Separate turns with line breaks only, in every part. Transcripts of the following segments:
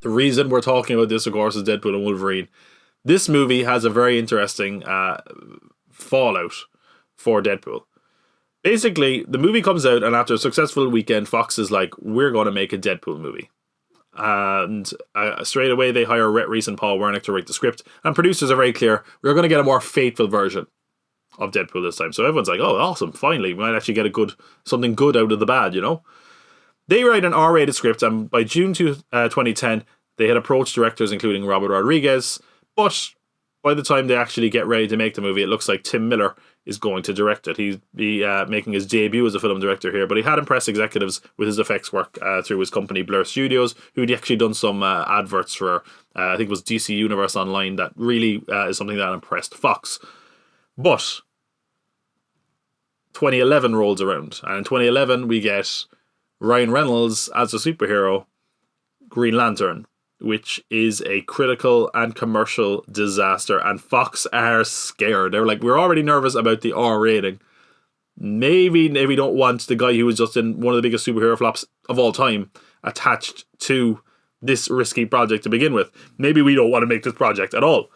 The reason we're talking about this, of course, is Deadpool and Wolverine. This movie has a very interesting fallout for Deadpool. Basically, the movie comes out, and after a successful weekend, Fox is like, we're going to make a Deadpool movie. And straight away, they hire Rhett Reese and Paul Wernick to write the script. And producers are very clear, we're going to get a more faithful version of Deadpool this time. So everyone's like, oh, awesome, finally, we might actually get something good out of the bad, you know? They write an R-rated script, and by June 2010, they had approached directors including Robert Rodriguez, but by the time they actually get ready to make the movie, it looks like Tim Miller is going to direct it. He's making his debut as a film director here, but he had impressed executives with his effects work through his company Blur Studios, who'd actually done some adverts for, I think it was DC Universe Online, that really is something that impressed Fox. But 2011 rolls around, and in 2011 we get Ryan Reynolds as a superhero, Green Lantern, which is a critical and commercial disaster, and Fox are scared. They're like, we're already nervous about the R rating. Maybe we don't want the guy who was just in one of the biggest superhero flops of all time attached to this risky project to begin with. Maybe we don't want to make this project at all.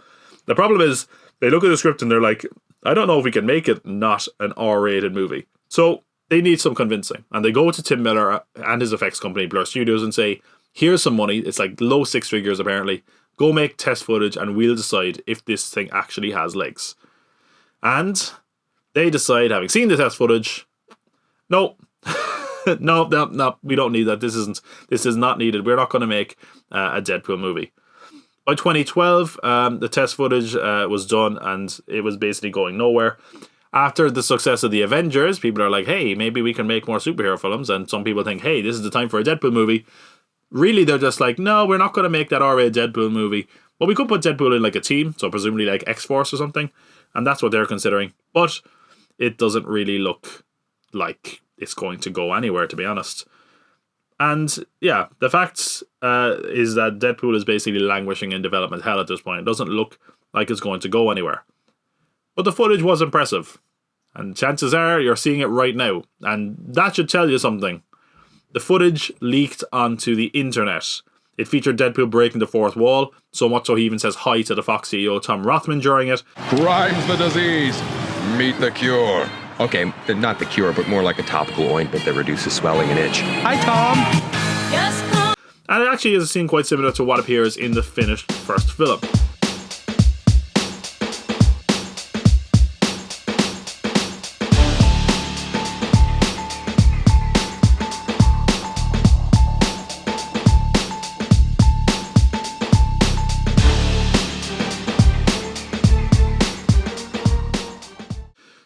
The problem is, they look at the script and they're like, I don't know if we can make it not an R-rated movie. So they need some convincing. And they go to Tim Miller and his effects company, Blur Studios, and say, here's some money. It's like low six figures, apparently. Go make test footage and we'll decide if this thing actually has legs. And they decide, having seen the test footage, no, no, we don't need that. This is not needed. We're not going to make a Deadpool movie. By 2012, the test footage was done, and it was basically going nowhere. After the success of the Avengers, people are like, hey, maybe we can make more superhero films. And some people think, hey, this is the time for a Deadpool movie. Really, they're just like, no, we're not going to make that R-rated Deadpool movie. But we could put Deadpool in like a team, so presumably like X-Force or something. And that's what they're considering. But it doesn't really look like it's going to go anywhere, to be honest. And yeah, the fact is that Deadpool is basically languishing in development hell at this point. It doesn't look like it's going to go anywhere. But the footage was impressive. And chances are you're seeing it right now. And that should tell you something. The footage leaked onto the internet. It featured Deadpool breaking the fourth wall, so much so he even says hi to the Fox CEO Tom Rothman during it.
Rhymes the disease, meet the cure.
Okay, not the cure, but more like a topical ointment that reduces swelling and itch. Hi, Tom!
Yes, Tom! And it actually is a scene quite similar to what appears in the finished first film.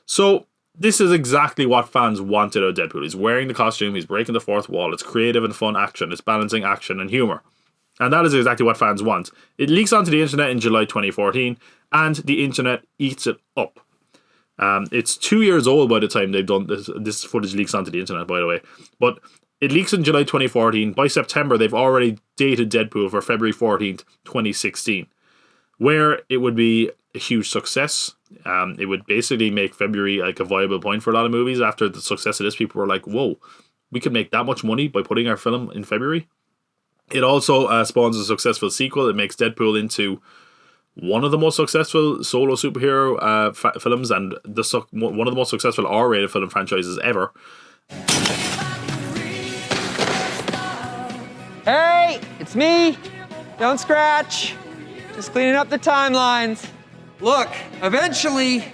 So, this is exactly what fans wanted out of Deadpool. He's wearing the costume, he's breaking the fourth wall, it's creative and fun action, it's balancing action and humour. And that is exactly what fans want. It leaks onto the internet in July 2014, and the internet eats it up. It's 2 years old by the time they've done this. This footage leaks onto the internet, by the way. But it leaks in July 2014. By September, they've already dated Deadpool for February 14th, 2016. Where it would be a huge success. It would basically make February like a viable point for a lot of movies. After the success of this, people were like, whoa, we can make that much money by putting our film in February. It also spawns a successful sequel. It makes Deadpool into one of the most successful solo superhero films, and one of the most successful R-rated film franchises ever.
Hey, it's me. Don't scratch. Just cleaning up the timelines. Look, eventually,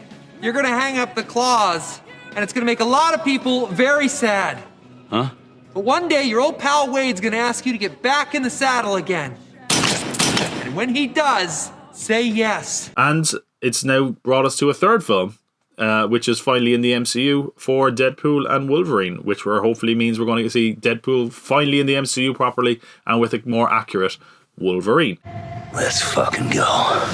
you're gonna hang up the claws, and it's gonna make a lot of people very sad.
Huh?
But one day, your old pal Wade's gonna ask you to get back in the saddle again. And when he does, say yes.
And it's now brought us to a third film, which is finally in the MCU for Deadpool and Wolverine, which hopefully means we're going to see Deadpool finally in the MCU properly and with a more accurate Wolverine.
Let's fucking go.